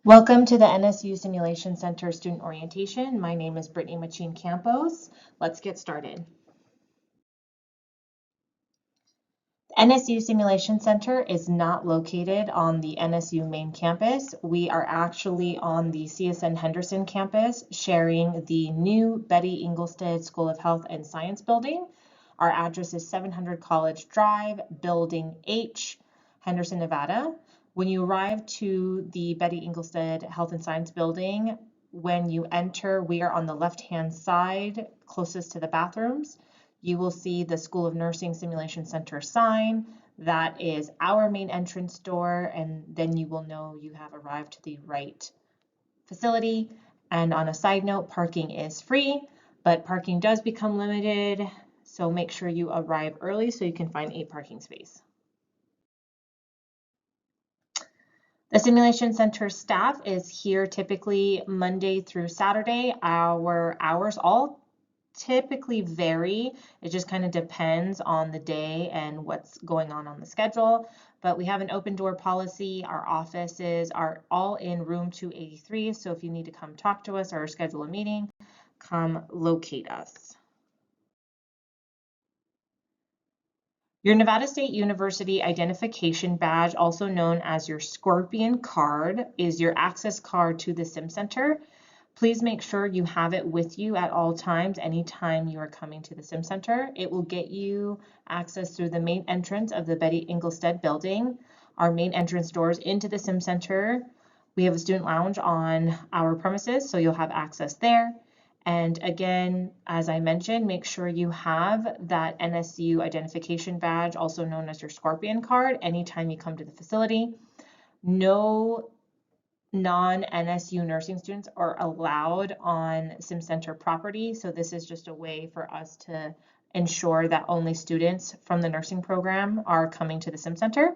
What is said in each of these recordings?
Welcome to the NSU Simulation Center Student Orientation. My name is Brittany Machine Campos. Let's get started. The NSU Simulation Center is not located on the NSU main campus. We are actually on the CSN Henderson campus sharing the new Betty Engelstad School of Health and Science building. Our address is 700 College Drive, Building H, Henderson, Nevada. When you arrive to the Betty Engelstad Health and Science building, when you enter, we are on the left-hand side, closest to the bathrooms. You will see the School of Nursing Simulation Center sign. That is our main entrance door, and then you will know you have arrived to the right facility. And on a side note, parking is free, but parking does become limited, so make sure you arrive early so you can find a parking space. The Simulation Center staff is here typically Monday through Saturday. Our hours all typically vary. It just kind of depends on the day and what's going on the schedule. But we have an open door policy. Our offices are all in room 283. So if you need to come talk to us or schedule a meeting, come locate us. Your Nevada State University identification badge, also known as your Scorpion card, is your access card to the Sim Center. Please make sure you have it with you at all times, anytime you are coming to the Sim Center. It will get you access through the main entrance of the Betty Engelstad building, our main entrance doors into the Sim Center. We have a student lounge on our premises, so you'll have access there. And again, as I mentioned, make sure you have that NSU identification badge, also known as your Scorpion card, anytime you come to the facility. No non-NSU nursing students are allowed on Sim Center property, so this is just a way for us to ensure that only students from the nursing program are coming to the Sim Center.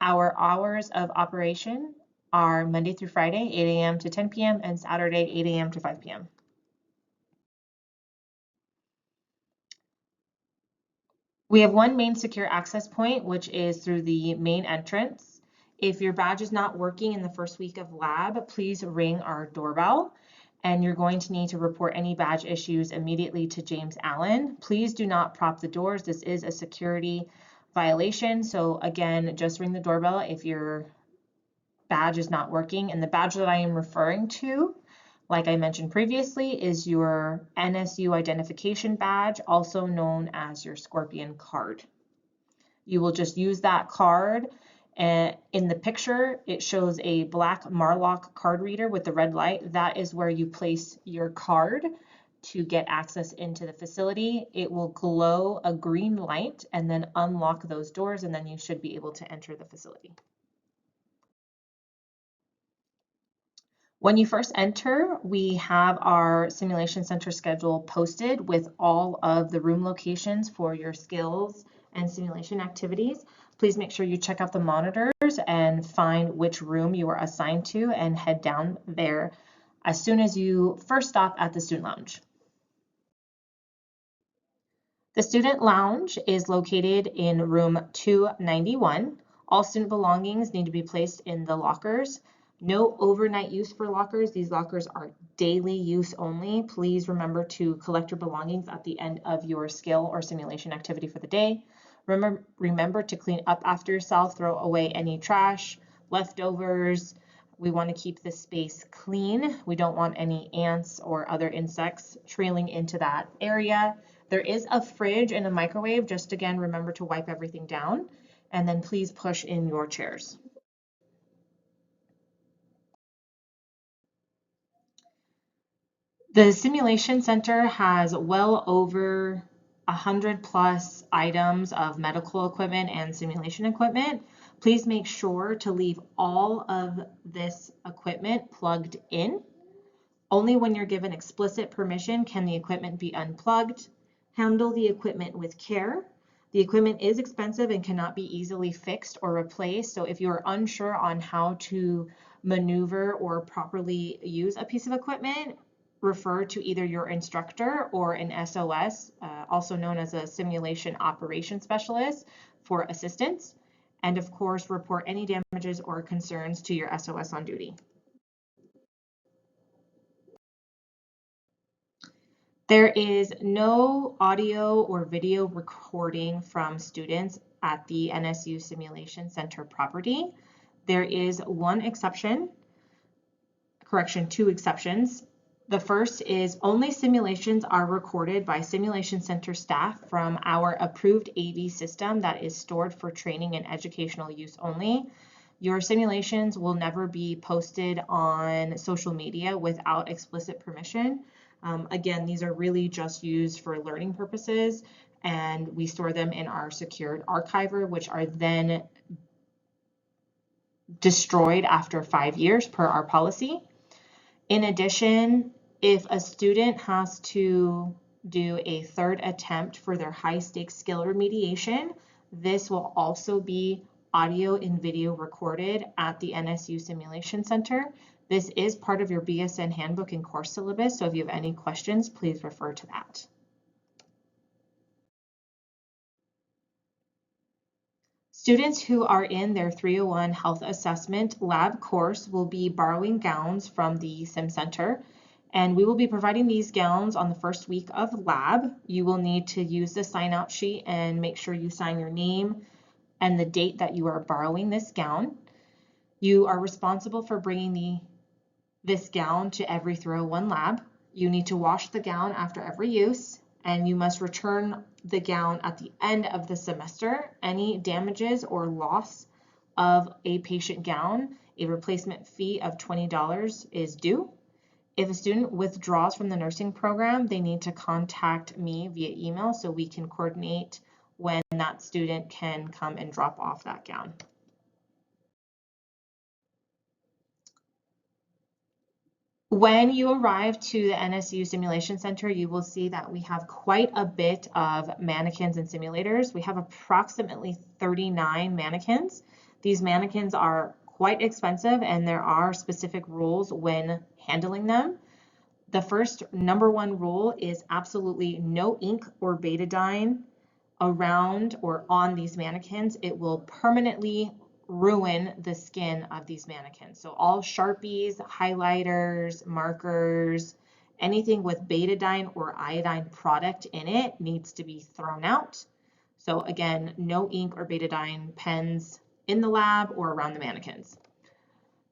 Our hours of operation are Monday through Friday, 8 a.m. to 10 p.m. and Saturday, 8 a.m. to 5 p.m. We have one main secure access point, which is through the main entrance. If your badge is not working in the first week of lab, please ring our doorbell, and you're going to need to report any badge issues immediately to James Allen. Please do not prop the doors. This is a security violation. So again, just ring the doorbell if your badge is not working. And the badge that I am referring to, like I mentioned previously, is your NSU identification badge, also known as your Scorpion card. You will just use that card. And in the picture, it shows a black Marlock card reader with the red light. That is where you place your card to get access into the facility. It will glow a green light and then unlock those doors, and then you should be able to enter the facility. When you first enter, we have our Simulation Center schedule posted with all of the room locations for your skills and simulation activities. Please make sure you check out the monitors and find which room you are assigned to and head down there as soon as you first stop at the student lounge. The student lounge is located in room 291. All student belongings need to be placed in the lockers. No overnight use for lockers. These lockers are daily use only. Please remember to collect your belongings at the end of your skill or simulation activity for the day. Remember to clean up after yourself, throw away any trash, leftovers. We want to keep the space clean. We don't want any ants or other insects trailing into that area. There is a fridge and a microwave. Just again, remember to wipe everything down, and then please push in your chairs. The Simulation Center has well over 100 plus items of medical equipment and simulation equipment. Please make sure to leave all of this equipment plugged in. Only when you're given explicit permission can the equipment be unplugged. Handle the equipment with care. The equipment is expensive and cannot be easily fixed or replaced. So if you are unsure on how to maneuver or properly use a piece of equipment, refer to either your instructor or an SOS, also known as a simulation operations specialist, for assistance. And of course, report any damages or concerns to your SOS on duty. There is no audio or video recording from students at the NSU Simulation Center property. There is one exception, correction, two exceptions. The first is only simulations are recorded by Simulation Center staff from our approved AV system that is stored for training and educational use only. Your simulations will never be posted on social media without explicit permission. Again, these are really just used for learning purposes, and we store them in our secured archiver, which are then destroyed after 5 years per our policy. In addition, if a student has to do a third attempt for their high-stakes skill remediation, this will also be audio and video recorded at the NSU Simulation Center. This is part of your BSN handbook and course syllabus, so if you have any questions, please refer to that. Students who are in their 301 health assessment lab course will be borrowing gowns from the Sim Center, and we will be providing these gowns on the first week of lab. You will need to use the sign-out sheet and make sure you sign your name and the date that you are borrowing this gown. You are responsible for bringing this gown to every 301 lab. You need to wash the gown after every use, and you must return the gown at the end of the semester. Any damages or loss of a patient gown, a replacement fee of $20 is due. If a student withdraws from the nursing program, they need to contact me via email so we can coordinate when that student can come and drop off that gown. When you arrive to the NSU Simulation Center, you will see that we have quite a bit of mannequins and simulators. We have approximately 39 mannequins. These mannequins are quite expensive, and there are specific rules when handling them. The first number one rule is absolutely no ink or betadine around or on these mannequins. It will permanently ruin the skin of these mannequins. So all Sharpies, highlighters, markers, anything with betadine or iodine product in it needs to be thrown out. So again, no ink or betadine pens in the lab or around the mannequins.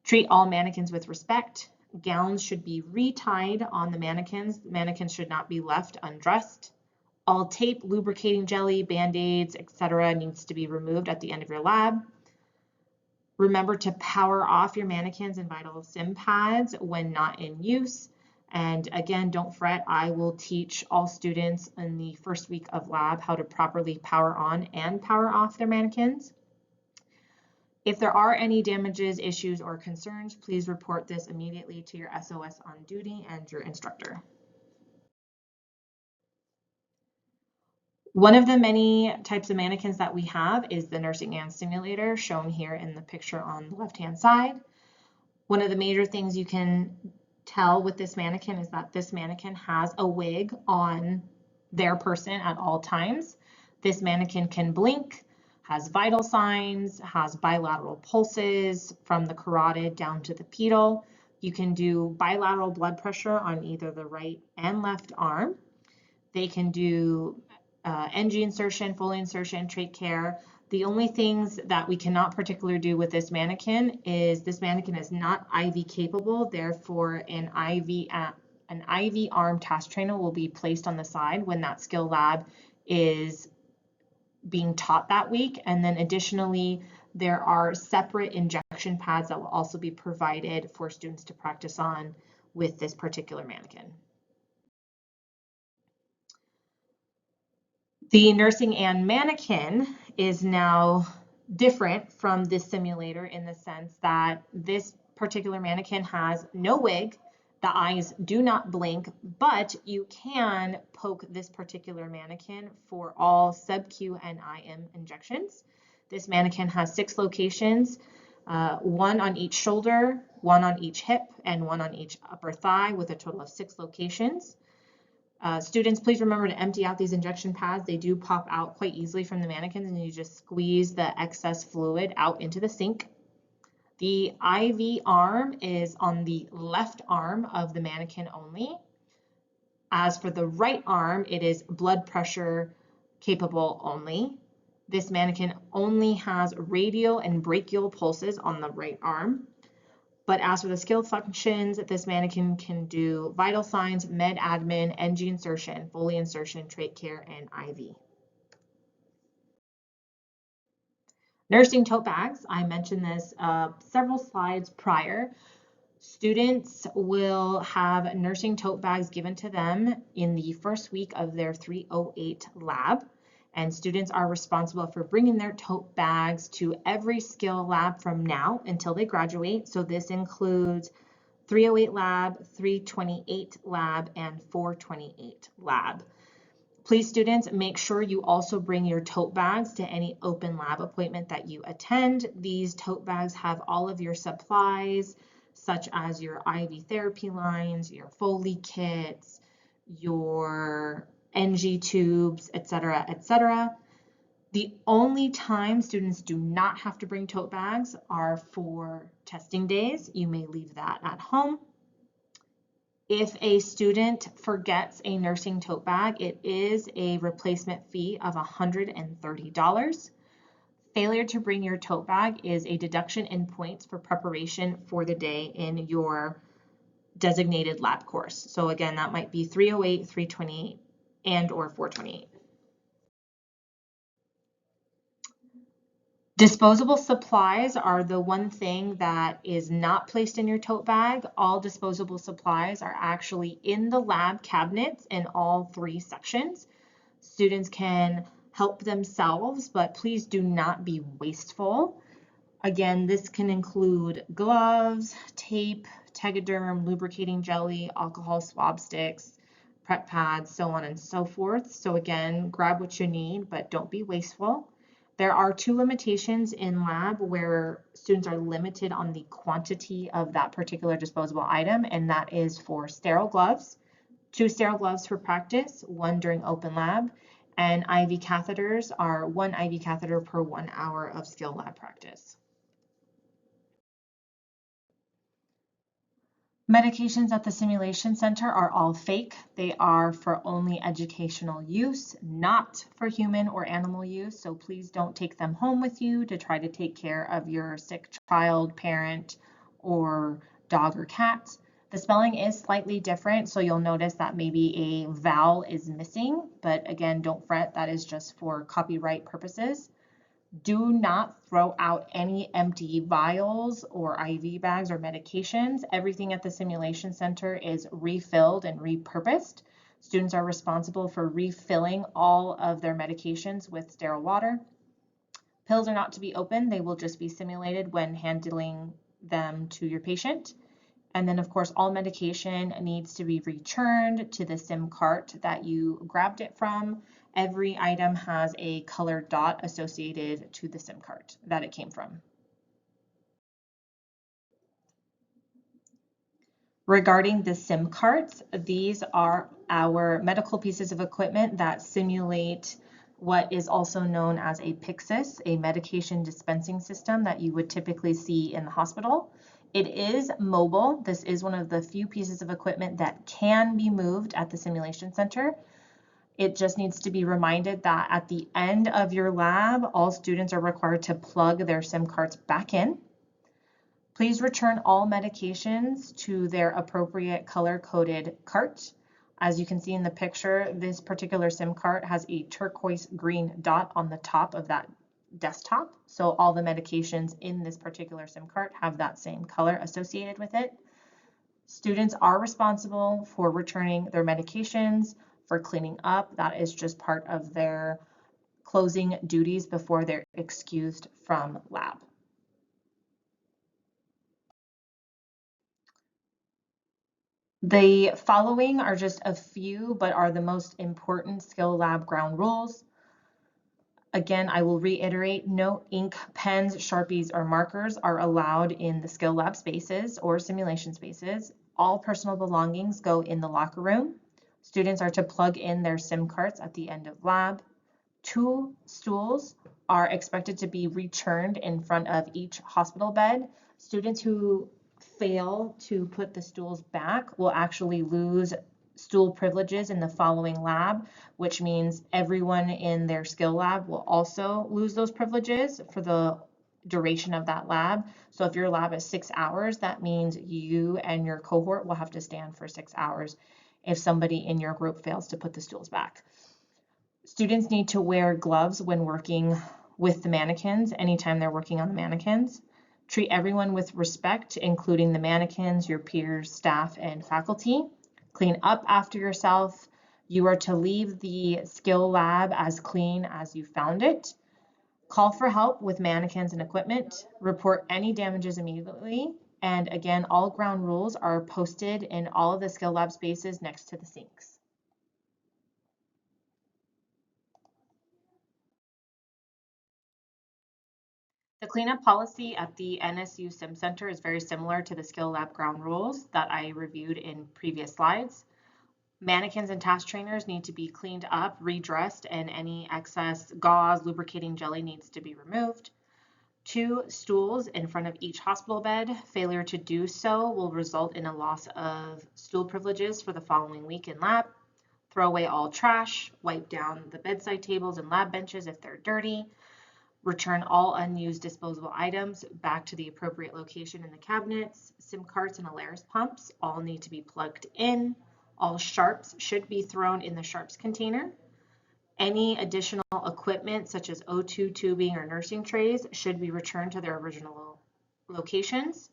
Treat all mannequins with respect. Gowns should be retied on the mannequins. Mannequins should not be left undressed. All tape, lubricating jelly, Band-Aids, etc. needs to be removed at the end of your lab. Remember to power off your mannequins and vital sim pads when not in use. And again, don't fret, I will teach all students in the first week of lab how to properly power on and power off their mannequins. If there are any damages, issues, or concerns, please report this immediately to your SOS on duty and your instructor. One of the many types of mannequins that we have is the nursing and simulator, shown here in the picture on the left-hand side. One of the major things you can tell with this mannequin is that this mannequin has a wig on their person at all times. This mannequin can blink, has vital signs, has bilateral pulses from the carotid down to the pedal. You can do bilateral blood pressure on either the right and left arm. They can do NG insertion, Foley insertion, trach care. The only things that we cannot particularly do with this mannequin is this mannequin is not IV capable, therefore an IV arm task trainer will be placed on the side when that skill lab is being taught that week. And then additionally, there are separate injection pads that will also be provided for students to practice on with this particular mannequin. The nursing and mannequin is now different from this simulator in the sense that this particular mannequin has no wig, the eyes do not blink, but you can poke this particular mannequin for all sub-Q and IM injections. This mannequin has 6 locations, 1 on each shoulder, 1 on each hip, and 1 on each upper thigh, with a total of 6 locations. Students, please remember to empty out these injection pads. They do pop out quite easily from the mannequins, and you just squeeze the excess fluid out into the sink. The IV arm is on the left arm of the mannequin only. As for the right arm, it is blood pressure capable only. This mannequin only has radial and brachial pulses on the right arm. But as for the skill functions, this mannequin can do vital signs, med admin, NG insertion, Foley insertion, trach care, and IV. Nursing tote bags, I mentioned this several slides prior. Students will have nursing tote bags given to them in the first week of their 308 lab. And students are responsible for bringing their tote bags to every skill lab from now until they graduate. So this includes 308 lab, 328 lab, and 428 lab. Please, students, make sure you also bring your tote bags to any open lab appointment that you attend. These tote bags have all of your supplies, such as your IV therapy lines, your Foley kits, your NG tubes, etc., etc. The only time students do not have to bring tote bags are for testing days. You may leave that at home. If a student forgets a nursing tote bag, it is a replacement fee of $130. Failure to bring your tote bag is a deduction in points for preparation for the day in your designated lab course. So again, that might be 308, 328, and or 428. Disposable supplies are the one thing that is not placed in your tote bag. All disposable supplies are actually in the lab cabinets in all three sections. Students can help themselves, but please do not be wasteful. Again, this can include gloves, tape, Tegaderm, lubricating jelly, alcohol swab sticks, prep pads, so on and so forth. So again, grab what you need, but don't be wasteful. There are two limitations in lab where students are limited on the quantity of that particular disposable item, and that is for sterile gloves, 2 sterile gloves for practice, 1 during open lab, and IV catheters are 1 IV catheter per 1 hour of skill lab practice. Medications at the simulation center are all fake. They are for only educational use, not for human or animal use. So please don't take them home with you to try to take care of your sick child, parent, or dog or cat. The spelling is slightly different, so you'll notice that maybe a vowel is missing, but again, don't fret, that is just for copyright purposes. Do not throw out any empty vials or IV bags or medications. Everything at the simulation center is refilled and repurposed. Students are responsible for refilling all of their medications with sterile water. Pills are not to be opened. They will just be simulated when handling them to your patient. And then, of course, all medication needs to be returned to the SIM cart that you grabbed it from. Every item has a colored dot associated to the SIM cart that it came from. Regarding the SIM carts, these are our medical pieces of equipment that simulate what is also known as a Pyxis, a medication dispensing system that you would typically see in the hospital. It is mobile. This is one of the few pieces of equipment that can be moved at the simulation center. It just needs to be reminded that at the end of your lab, all students are required to plug their SIM carts back in. Please return all medications to their appropriate color-coded cart. As you can see in the picture, this particular SIM cart has a turquoise green dot on the top of that desktop. So all the medications in this particular SIM cart have that same color associated with it. Students are responsible for returning their medications, for cleaning up. That is just part of their closing duties before they're excused from lab. The following are just a few, but are the most important skill lab ground rules. Again, I will reiterate, no ink, pens, Sharpies, or markers are allowed in the skill lab spaces or simulation spaces. All personal belongings go in the locker room. Students are to plug in their SIM carts at the end of lab. 2 stools are expected to be returned in front of each hospital bed. Students who fail to put the stools back will actually lose stool privileges in the following lab, which means everyone in their skill lab will also lose those privileges for the duration of that lab. So if your lab is 6 hours, that means you and your cohort will have to stand for 6 hours if somebody in your group fails to put the stools back. Students need to wear gloves when working with the mannequins anytime they're working on the mannequins. Treat everyone with respect, including the mannequins, your peers, staff, and faculty. Clean up after yourself. You are to leave the skill lab as clean as you found it. Call for help with mannequins and equipment. Report any damages immediately. And again, all ground rules are posted in all of the skill lab spaces next to the sinks. The cleanup policy at the NSU Sim Center is very similar to the skill lab ground rules that I reviewed in previous slides. Mannequins and task trainers need to be cleaned up, redressed, and any excess gauze, lubricating jelly needs to be removed. 2 stools in front of each hospital bed. Failure to do so will result in a loss of stool privileges for the following week in lab. Throw away all trash. Wipe down the bedside tables and lab benches if they're dirty. Return all unused disposable items back to the appropriate location in the cabinets. SIM carts and Alaris pumps all need to be plugged in. All sharps should be thrown in the sharps container. Any additional equipment such as O2 tubing or nursing trays should be returned to their original locations.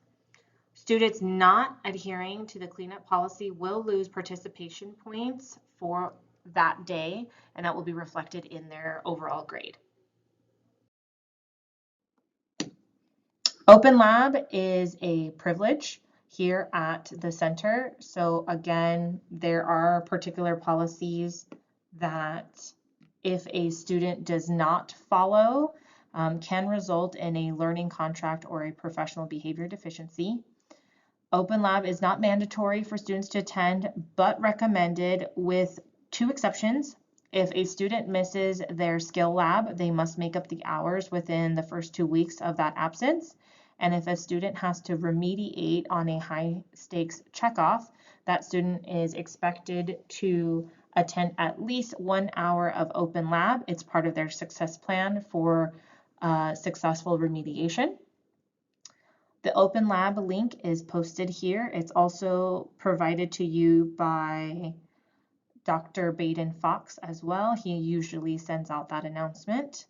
Students not adhering to the cleanup policy will lose participation points for that day, and that will be reflected in their overall grade. Open Lab is a privilege here at the center. So again, there are particular policies that if a student does not follow, can result in a learning contract or a professional behavior deficiency. Open Lab is not mandatory for students to attend, but recommended with 2 exceptions. If a student misses their skill lab, they must make up the hours within the first 2 weeks of that absence. And if a student has to remediate on a high stakes checkoff, that student is expected to attend at least 1 hour of open lab. It's part of their success plan for successful remediation. The Open Lab link is posted here. It's also provided to you by Dr. Baden Fox as well. He usually sends out that announcement.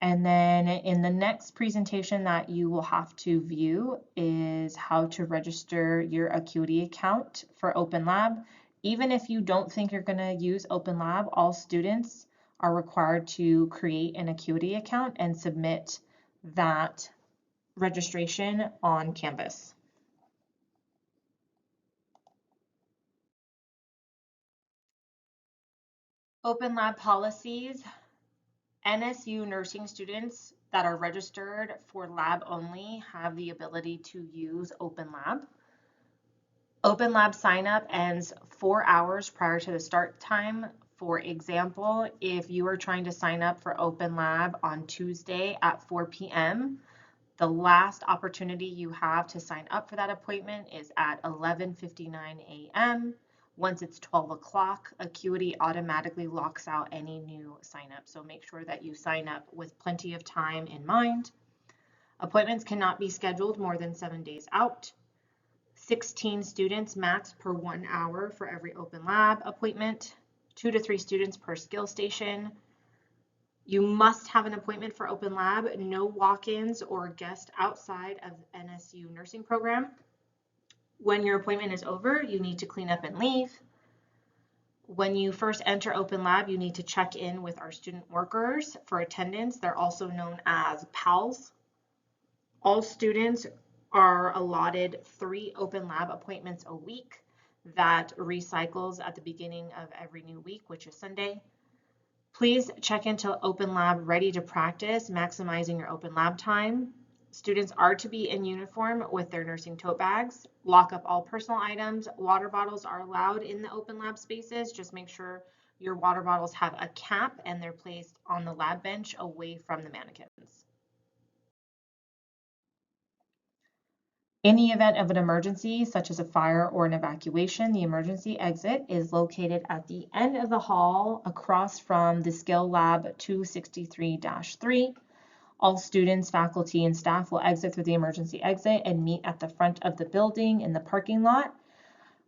And then in the next presentation that you will have to view is how to register your Acuity account for Open Lab. Even if you don't think you're going to use Open Lab, all students are required to create an Acuity account and submit that registration on Canvas. Open Lab policies. NSU nursing students that are registered for lab only have the ability to use Open Lab. Open Lab sign up ends 4 hours prior to the start time. For example, if you are trying to sign up for Open Lab on Tuesday at 4 p.m., the last opportunity you have to sign up for that appointment is at 11:59 a.m. Once it's 12 o'clock, Acuity automatically locks out any new sign up. So make sure that you sign up with plenty of time in mind. Appointments cannot be scheduled more than 7 days out. 16 students max per 1 hour for every Open Lab appointment. 2 to 3 students per skill station. You must have an appointment for Open Lab, no walk-ins or guests outside of NSU nursing program. When your appointment is over, you need to clean up and leave. When you first enter Open Lab, you need to check in with our student workers for attendance. They're also known as PALs. All students are allotted 3 Open Lab appointments a week. That recycles at the beginning of every new week, which is Sunday. Please check into Open Lab ready to practice, maximizing your Open Lab time. Students are to be in uniform with their nursing tote bags. Lock up all personal items. Water bottles are allowed in the Open Lab spaces. Just make sure your water bottles have a cap and they're placed on the lab bench away from the mannequins. In the event of an emergency, such as a fire or an evacuation, the emergency exit is located at the end of the hall across from the Skill Lab 263-3. All students, faculty, and staff will exit through the emergency exit and meet at the front of the building in the parking lot.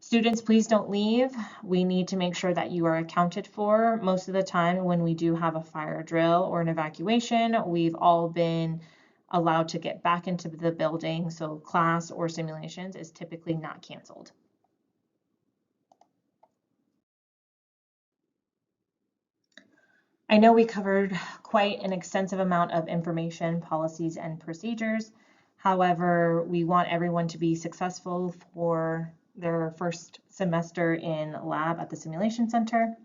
Students, please don't leave. We need to make sure that you are accounted for. Most of the time when we do have a fire drill or an evacuation, we've all been allowed to get back into the building, so class or simulations is typically not canceled. I know we covered quite an extensive amount of information, policies, and procedures. However, we want everyone to be successful for their first semester in lab at the Simulation Center.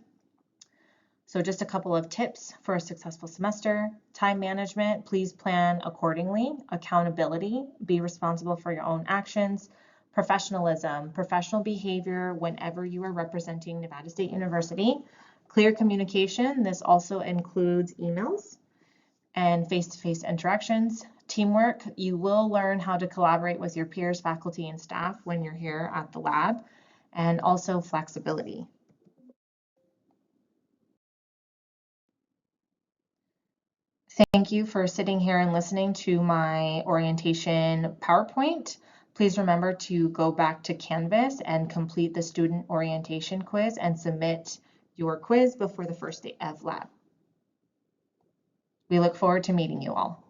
So just a couple of tips for a successful semester. Time management, please plan accordingly. Accountability, be responsible for your own actions. Professionalism, professional behavior whenever you are representing Nevada State University. Clear communication, this also includes emails and face-to-face interactions. Teamwork, you will learn how to collaborate with your peers, faculty, and staff when you're here at the lab. And also flexibility. Thank you for sitting here and listening to my orientation PowerPoint. Please remember to go back to Canvas and complete the student orientation quiz and submit your quiz before the first day of lab. We look forward to meeting you all.